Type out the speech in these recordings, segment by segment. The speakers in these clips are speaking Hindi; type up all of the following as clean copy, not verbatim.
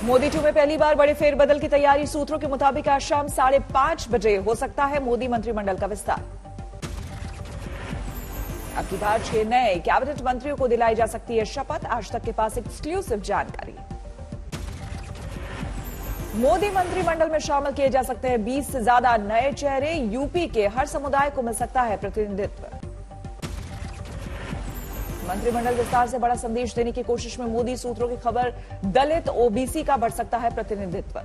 मोदी 2 में पहली बार बड़े फेरबदल की तैयारी। सूत्रों के मुताबिक आज शाम 5:30 बजे हो सकता है मोदी मंत्रिमंडल का विस्तार। अब की बार 6 नए कैबिनेट मंत्रियों को दिलाई जा सकती है शपथ। आज तक के पास एक्सक्लूसिव जानकारी। मोदी मंत्रिमंडल में शामिल किए जा सकते हैं 20 से ज्यादा नए चेहरे। यूपी के हर समुदाय को मिल सकता है प्रतिनिधित्व। मंत्रिमंडल विस्तार से बड़ा संदेश देने की कोशिश में मोदी। सूत्रों की खबर, दलित ओबीसी का बढ़ सकता है प्रतिनिधित्व।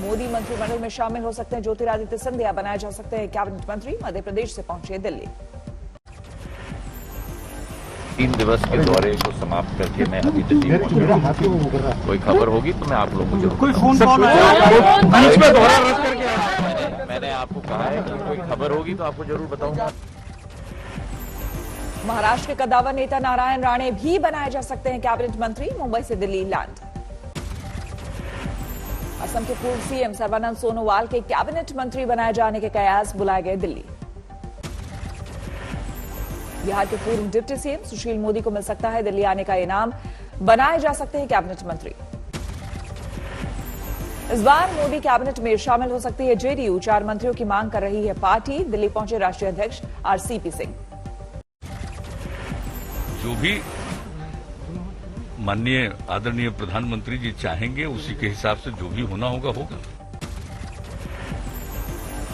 मोदी मंत्रिमंडल में शामिल हो सकते हैं ज्योतिरादित्य सिंधिया, बनाए जा सकते हैं कैबिनेट मंत्री। मध्य प्रदेश से पहुंचे दिल्ली। 3 दिवस के दौरे को समाप्त करके मैं अभी दिल्ली पहुंचा। कोई खबर होगी तो मैं आप लोगों को जरूर मैंने आपको कहा है कि कोई खबर होगी तो आपको जरूर बताऊंगा। महाराष्ट्र के कद्दावर नेता नारायण राणे भी बनाए जा सकते हैं कैबिनेट मंत्री। मुंबई से दिल्ली लैंड। असम के पूर्व सीएम सर्बानंद सोनोवाल के कैबिनेट मंत्री बनाए जाने के कयास बुलाए गए दिल्ली। बिहार के पूर्व डिप्टी सीएम सुशील मोदी को मिल सकता है दिल्ली आने का इनाम। बनाए जा सकते हैं कैबिनेट मंत्री। इस बार मोदी कैबिनेट में शामिल हो सकती है जेडीयू। 4 मंत्रियों की मांग कर रही है पार्टी। दिल्ली पहुंचे राष्ट्रीय अध्यक्ष आरसीपी सिंह। जो भी माननीय आदरणीय प्रधानमंत्री जी चाहेंगे उसी के हिसाब से जो भी होना होगा होगा।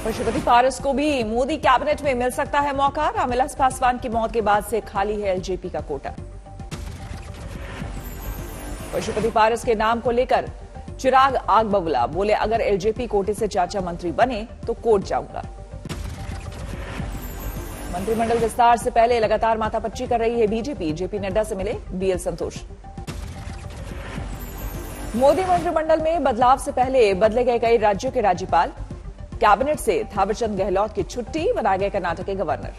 पशुपति पारस को भी मोदी कैबिनेट में मिल सकता है मौका। रामविलास पासवान की मौत के बाद से खाली है एलजेपी का कोटा। पशुपति पारस के नाम को लेकर चिराग आग बबूला। बोले, अगर एलजेपी कोटे से चाचा मंत्री बने तो कोर्ट जाऊंगा। मंत्रिमंडल विस्तार से पहले लगातार माथापच्ची कर रही है बीजेपी। जेपी नड्डा से मिले बीएल संतोष। मोदी मंत्रिमंडल में बदलाव से पहले बदले गए कई राज्यों के राज्यपाल। कैबिनेट से थावरचंद गहलोत की छुट्टी। बनाए गए कर्नाटक के गवर्नर।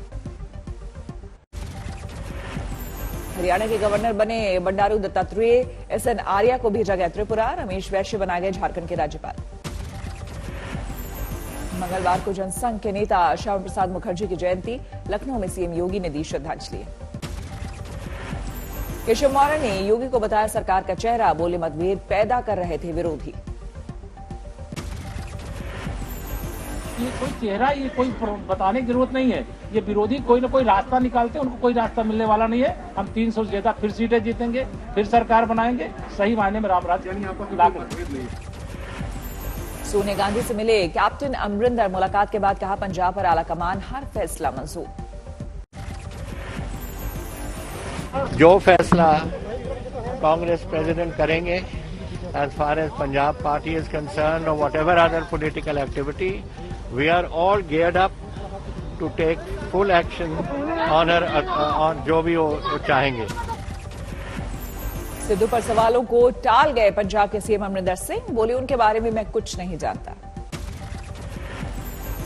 हरियाणा के गवर्नर बने बंडारू दत्तात्रेय। एसएन आर्या को भेजा गया त्रिपुरा। रमेश वैश्य बनाए गए झारखंड के राज्यपाल। मंगलवार को जनसंघ के नेता श्यामा प्रसाद मुखर्जी की जयंती। लखनऊ में सीएम योगी ने दी श्रद्धांजलि। केशव मौर्य ने योगी को बताया सरकार का चेहरा। बोले, मतभेद पैदा कर रहे थे विरोधी। ये कोई चेहरा, ये कोई बताने की जरूरत नहीं है। ये विरोधी कोई ना कोई रास्ता निकालते हैं, उनको कोई रास्ता मिलने वाला नहीं है। हम 300 से ज्यादा फिर सीटें जीतेंगे, फिर सरकार बनाएंगे। सही मायने में रामराज सोनिया गांधी से मिले कैप्टन अमरिंदर। मुलाकात के बाद कहा, पंजाब और आलाकमान हर फैसला मंजूर। जो फैसला कांग्रेस प्रेसिडेंट करेंगे as far as Punjab party is concerned or whatever other political activity, we are all geared up to take full action on जो भी वो चाहेंगे। सिद्धू पर सवालों को टाल गए पंजाब के सीएम अमरिंदर सिंह। बोले, उनके बारे में मैं कुछ नहीं जानता।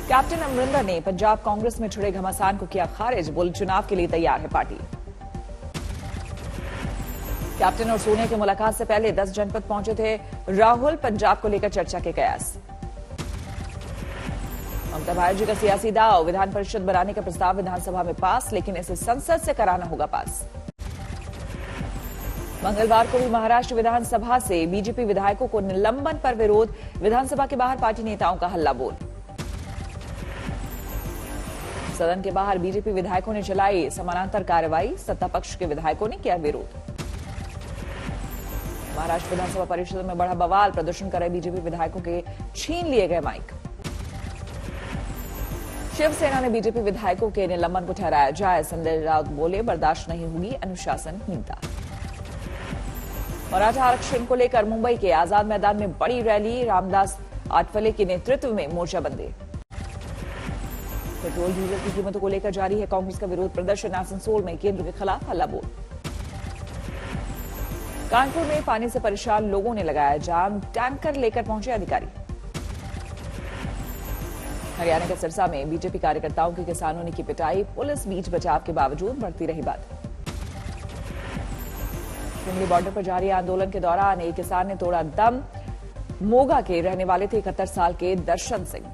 कैप्टन अमरिंदर ने पंजाब कांग्रेस में छिड़े घमासान को किया खारिज। बोले, चुनाव के लिए तैयार है पार्टी। कैप्टन और सोनिया की मुलाकात से पहले 10 जनपद पहुंचे थे राहुल। पंजाब को लेकर चर्चा के कयास। ममता बनर्जी का सियासी दाव। विधान परिषद बनाने का प्रस्ताव विधानसभा में पास, लेकिन इसे संसद से कराना होगा पास। मंगलवार को भी महाराष्ट्र विधानसभा से बीजेपी विधायकों को निलंबन पर विरोध। विधानसभा के बाहर पार्टी नेताओं का हल्ला बोल। सदन के बाहर बीजेपी विधायकों ने चलाई समानांतर कार्रवाई। सत्ता पक्ष के विधायकों ने किया विरोध। महाराष्ट्र विधानसभा परिषद में बढ़ा बवाल। प्रदर्शन कर रहे बीजेपी विधायकों के छीन लिए गए माइक। शिवसेना ने बीजेपी विधायकों के निलंबन को ठहराया जाए। संजय राउत बोले, बर्दाश्त नहीं होगी अनुशासनहीनता। मराठा आरक्षण को लेकर मुंबई के आजाद मैदान में बड़ी रैली। रामदास आठवले के नेतृत्व में मोर्चाबंदी। पेट्रोल डीजल की कीमतों को लेकर जारी है कांग्रेस का विरोध प्रदर्शन। आसनसोल में केंद्र के खिलाफ हल्ला बोल। कानपुर में पानी से परेशान लोगों ने लगाया जाम। टैंकर लेकर पहुंचे अधिकारी। हरियाणा के सिरसा में बीजेपी कार्यकर्ताओं की किसानों ने की पिटाई। पुलिस बीच बचाव के बावजूद बढ़ती रही बात। दिल्ली बॉर्डर पर जारी आंदोलन के दौरान एक किसान ने तोड़ा दम। मोगा के रहने वाले थे 71 साल के दर्शन सिंह।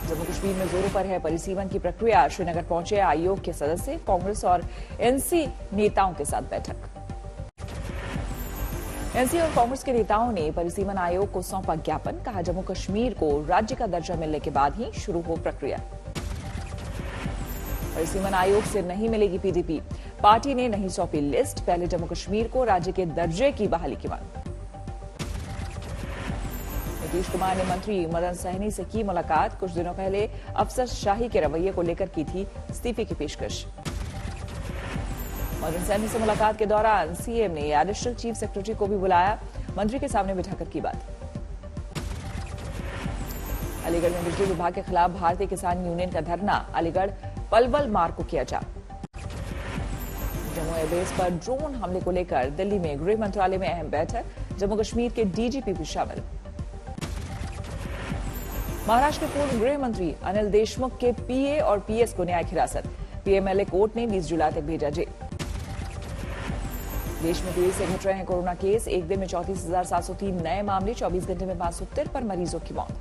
जम्मू कश्मीर में जोरों पर है परिसीमन की प्रक्रिया। श्रीनगर पहुंचे आयोग के सदस्य। कांग्रेस और एनसी नेताओं के साथ बैठक। एनसी और कांग्रेस के नेताओं ने परिसीमन आयोग को सौंपा ज्ञापन, कहा जम्मू कश्मीर को राज्य का दर्जा मिलने के बाद ही शुरू हो प्रक्रिया। परिसीमन आयोग से नहीं मिलेगी पीडीपी, पार्टी ने नहीं सौंपी लिस्ट, पहले जम्मू कश्मीर को राज्य के दर्जे की बहाली की मांग। नीतीश कुमार ने मंत्री मदन सहनी से की मुलाकात, कुछ दिनों पहले अफसरशाही के रवैये को लेकर की थी इस्तीफे की पेशकश। मदन सहनी से मुलाकात के दौरान सीएम ने एडिशनल चीफ सेक्रेटरी को भी बुलाया, मंत्री के सामने बिठाकर की बात। अलीगढ़ में बिजली विभाग के खिलाफ भारतीय किसान यूनियन का धरना, अलीगढ़ पलवल मार्ग को किया जाम। जम्मू एयरबेस पर ड्रोन हमले को लेकर दिल्ली में गृह मंत्रालय में अहम बैठक, जम्मू कश्मीर के डीजीपी भी शामिल। महाराष्ट्र के पूर्व गृह मंत्री अनिल देशमुख के पीए और पीएस को न्यायिक हिरासत, पीएमएलए कोर्ट ने 20 जुलाई तक भेजा जेल। देश में तेजी से घट रहे हैं कोरोना केस, एक दिन में 34,703 नए मामले, 24 घंटे में 553 मरीजों की मौत।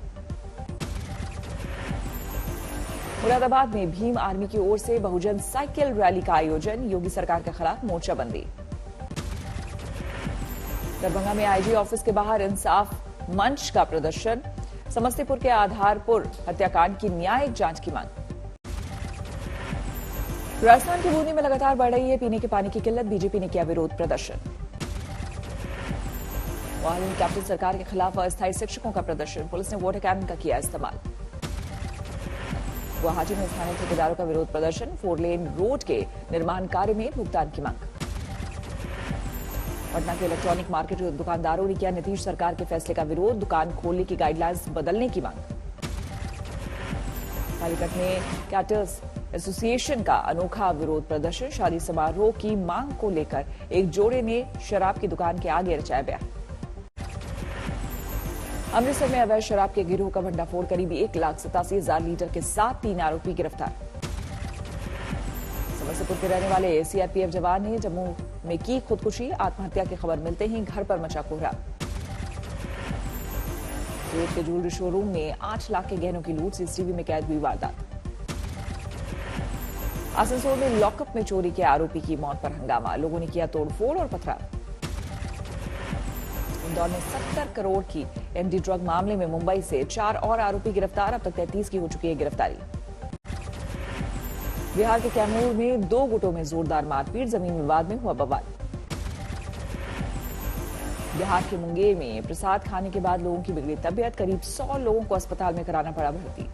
मुरादाबाद में भीम आर्मी की ओर से बहुजन साइकिल रैली का आयोजन, योगी सरकार के खिलाफ मोर्चाबंदी। दरभंगा में आईजी ऑफिस के बाहर इंसाफ मंच का प्रदर्शन, समस्तीपुर के आधारपुर हत्याकांड की न्यायिक जांच की मांग। राजस्थान की बूंदी में लगातार बढ़ रही है पीने के पानी की किल्लत, बीजेपी ने किया विरोध प्रदर्शन। मोहाली में कैप्टन सरकार के खिलाफ अस्थायी शिक्षकों का प्रदर्शन, पुलिस ने वाटर कैनन का किया इस्तेमाल। गुवाहाटी में स्थानीय ठेकेदारों का विरोध प्रदर्शन, 4 लेन रोड के निर्माण कार्य में भुगतान की मांग। पटना के इलेक्ट्रॉनिक मार्केट के दुकानदारों ने किया नीतीश सरकार के फैसले का विरोध, दुकान खोलने की गाइडलाइंस बदलने की मांग। पालीगढ़ में कैटर्स एसोसिएशन का अनोखा विरोध प्रदर्शन, शादी समारोह की मांग को लेकर एक जोड़े ने शराब की दुकान के आगे रचाया बयान। अमृतसर में अवैध शराब के गिरोह का भंडाफोड़, करीब 1,87,000 लीटर के साथ 3 आरोपी गिरफ्तार। समस्तीपुर के रहने वाले सीआरपीएफ जवान ने जम्मू में की खुदकुशी, आत्महत्या की खबर मिलते ही घर पर मचा कोहराम। सूरत के ज्वेलरी शोरूम में 8 लाख के गहनों की लूट, सीसीटीवी में कैद हुई वारदात। आसनसोल में लॉकअप में चोरी के आरोपी की मौत पर हंगामा, लोगों ने किया तोड़फोड़ और पथराव। इंदौर में 70 करोड़ की एमडी ड्रग मामले में मुंबई से 4 और आरोपी गिरफ्तार, अब तक 33 की हो चुकी है गिरफ्तारी। बिहार के कैमूर में 2 गुटों में जोरदार मारपीट, जमीन विवाद में हुआ बवाल। बिहार के मुंगेर में प्रसाद खाने के बाद लोगों की बिगड़ी तबीयत, करीब 100 लोगों को अस्पताल में कराना पड़ा भर्ती।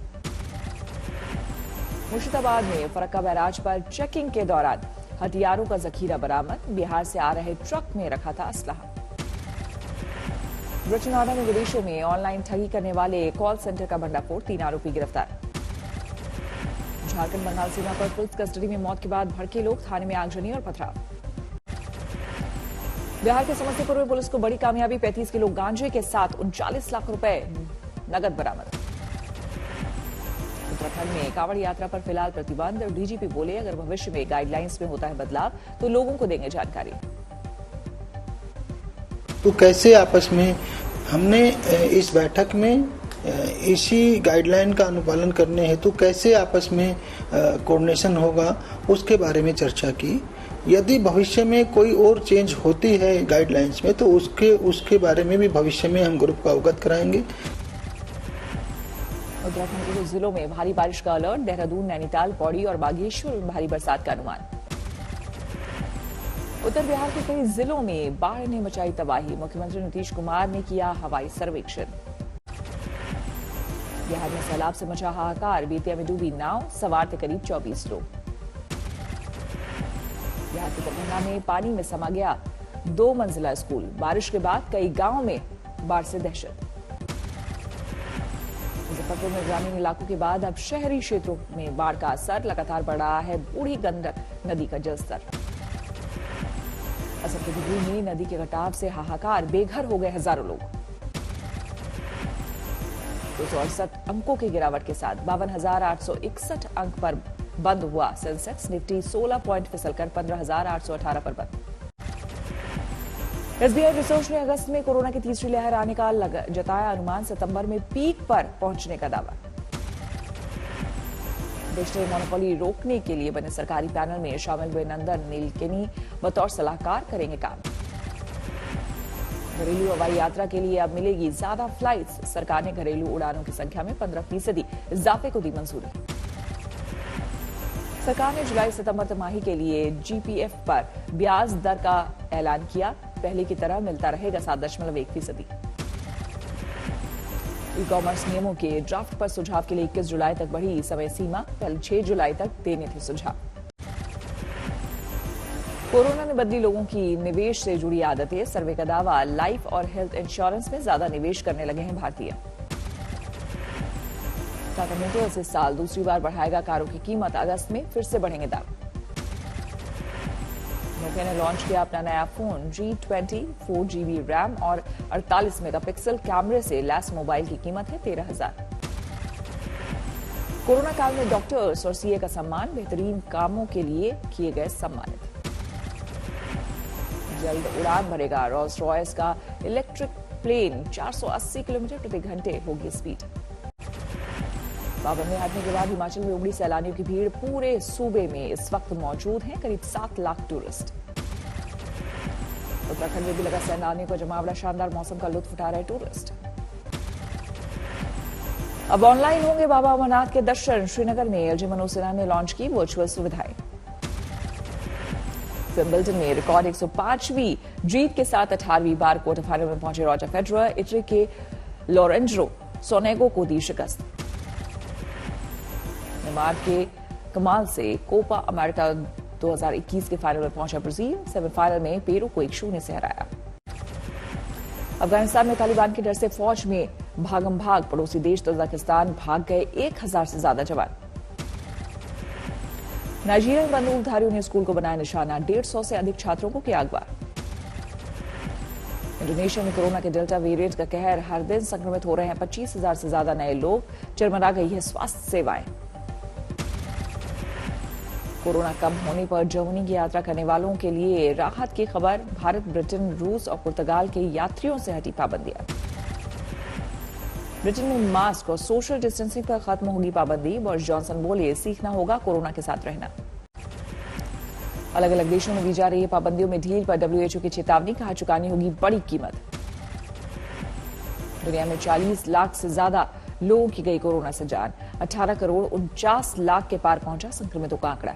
मुर्शिदाबाद में फरक्का बैराज पर चेकिंग के दौरान हथियारों का जखीरा बरामद, बिहार से आ रहे ट्रक में रखा था असलहा। ब्रिटेन में विदेशों में ऑनलाइन ठगी करने वाले कॉल सेंटर का भंडाफोड़, 3 आरोपी गिरफ्तार। झारखंड बंगाल सीमा पर पुलिस कस्टडी में मौत के बाद भड़के लोग, थाने में आगजनी और पथराव। बिहार के समस्तीपुर में पुलिस को बड़ी कामयाबी, 35 किलो गांजे के साथ 39 लाख रुपए नगद बरामद। उत्तराखंड में कांवड़ यात्रा पर फिलहाल प्रतिबंध, डीजीपी बोले अगर भविष्य में गाइडलाइंस में होता है बदलाव तो लोगों को देंगे जानकारी। तो कैसे आपस में हमने इस बैठक में इसी गाइडलाइन का अनुपालन करने हेतु कैसे आपस में कोऑर्डिनेशन होगा उसके बारे में चर्चा की। यदि भविष्य में कोई और चेंज होती है गाइडलाइंस में तो उसके बारे में भी भविष्य में हम ग्रुप को अवगत कराएंगे। उत्तराखंड के कुछ जिलों में भारी बारिश का अलर्ट, देहरादून, नैनीताल, पौड़ी और बागेश्वर में भारी बरसात का अनुमान। उत्तर बिहार के कई जिलों में बाढ़ ने मचाई तबाही, मुख्यमंत्री नीतीश कुमार ने किया हवाई सर्वेक्षण। बिहार में सैलाब से मचा हाहाकार, बेतिया में डूबी नाव, सवार थे करीब 24 लोग। बिहार के दरभंगा में पानी में समा गया 2 मंजिला स्कूल, बारिश के बाद कई गांवों में बाढ़ से दहशत। मुजफ्फरपुर में ग्रामीण इलाकों के बाद अब शहरी क्षेत्रों में बाढ़ का असर, लगातार बढ़ रहा है बूढ़ी गंडक नदी का जलस्तर। असम के डिग्री में नदी के कटाव से हाहाकार, बेघर हो गए हजारों लोग। 268 अंकों की गिरावट के साथ 52,861 अंक पर बंद हुआ सेंसेक्स, निफ्टी 16 पॉइंट फिसलकर 15,818 पर बंद। एसबीआई रिसर्च ने अगस्त में कोरोना की तीसरी लहर आने का जताया अनुमान, सितंबर में पीक पर पहुंचने का दावा। डिजिटल मोनोपोली रोकने के लिए बने सरकारी पैनल में शामिल हुए नंदन नीलकेनी बतौर सलाहकार करेंगे काम। घरेलू हवाई यात्रा के लिए अब मिलेगी ज्यादा फ्लाइट्स। सरकार ने घरेलू उड़ानों की संख्या में 15% इजाफे को दी मंजूरी। सरकार ने जुलाई सितंबर तिमाही के लिए जीपीएफ पर ब्याज दर का ऐलान किया। पहले की तरह मिलता रहेगा 7.1%। ई कॉमर्स नियमों के ड्राफ्ट पर सुझाव के लिए 21 जुलाई तक बढ़ी समय सीमा। पहले 6 जुलाई तक देने थे सुझाव। कोरोना ने बदली लोगों की निवेश से जुड़ी आदतें। सर्वे का दावा, लाइफ और हेल्थ इंश्योरेंस में ज्यादा निवेश करने लगे हैं भारतीय। टाटा मोटर्स इस साल दूसरी बार बढ़ाएगा कारों की कीमत। अगस्त में फिर से बढ़ेंगे दाम। नोकिया ने लॉन्च किया अपना नया फोन G20। 4GB रैम और 48 मेगापिक्सल कैमरे से लैस मोबाइल की कीमत है 13,000। कोरोना काल में डॉक्टर्स और सीए का सम्मान। बेहतरीन कामों के लिए किए गए सम्मानित। जल्द उड़ान भरेगा रॉल्स रॉयस का इलेक्ट्रिक प्लेन। 480 किलोमीटर प्रति घंटे होगी स्पीड। पाबंदी हटने के बाद हिमाचल में उमड़ी सैलानियों की भीड़। पूरे सूबे में इस वक्त मौजूद हैं करीब 7 लाख टूरिस्ट। उत्तराखंड में भी लगा सैलानियों का जमावड़ा। शानदार मौसम का लुत्फ उठा रहे टूरिस्ट। अब ऑनलाइन होंगे बाबा अमरनाथ के दर्शन। श्रीनगर में एलजी मनोज सिन्हा ने लॉन्च की वर्चुअल सुविधाएं। विंबलडन में रिकॉर्ड 105वीं जीत के साथ 18वीं बार क्वार्टर फाइनल में पहुंचे रॉजर फेडरर। इटली के लोरेंजो सोनेगो को दी शिकस्त। नेमार के कमाल से कोपा अमेरिका 2021 के फाइनल में पहुंचा ब्राजील। सेमीफाइनल में पेरू को 1-0 से हराया। अफगानिस्तान में तालिबान के डर से फौज में भागम भाग। पड़ोसी देश तजाकिस्तान भाग गए 1000 से ज्यादा जवान। नाइजीरियन बंदूकधारियों ने स्कूल को बनाया निशाना। 150 से अधिक छात्रों को किया अगवा। इंडोनेशिया में कोरोना के डेल्टा वेरिएंट का कहर। हर दिन संक्रमित हो रहे हैं 25,000 से ज्यादा नए लोग। चरमरा गई है स्वास्थ्य सेवाएं। कोरोना कम होने पर जर्मनी की यात्रा करने वालों के लिए राहत की खबर। भारत, ब्रिटेन, रूस और पुर्तगाल के यात्रियों से हटी पाबंदियां। ब्रिटेन में मास्क और सोशल डिस्टेंसिंग पर खत्म होगी पाबंदी। बोरिस जॉनसन बोले, सीखना होगा कोरोना के साथ रहना। अलग अलग देशों में दी जा रही पाबंदियों में ढील पर WHO की चेतावनी। कहा, चुकानी होगी बड़ी कीमत। दुनिया में 40 लाख से ज्यादा लोगों की गई कोरोना से जान। 18 करोड़ 49 लाख के पार पहुंचा संक्रमितों का आंकड़ा।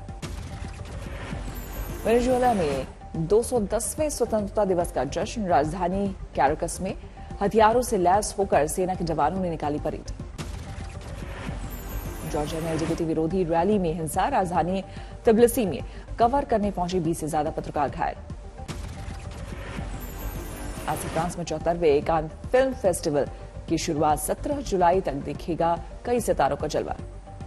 वेनेजुएला में 210वें स्वतंत्रता दिवस का जश्न। राजधानी कैराकस में हथियारों से लैस होकर सेना के जवानों ने निकाली परेड। जॉर्जिया में LGBT विरोधी रैली में हिंसा। राजधानी तिब्लिसी में कवर करने पहुंचे 20 से ज्यादा पत्रकार घायल। आज से फ्रांस में 74वें कान फिल्म फेस्टिवल की शुरुआत। 17 जुलाई तक दिखेगा कई सितारों का जलवा।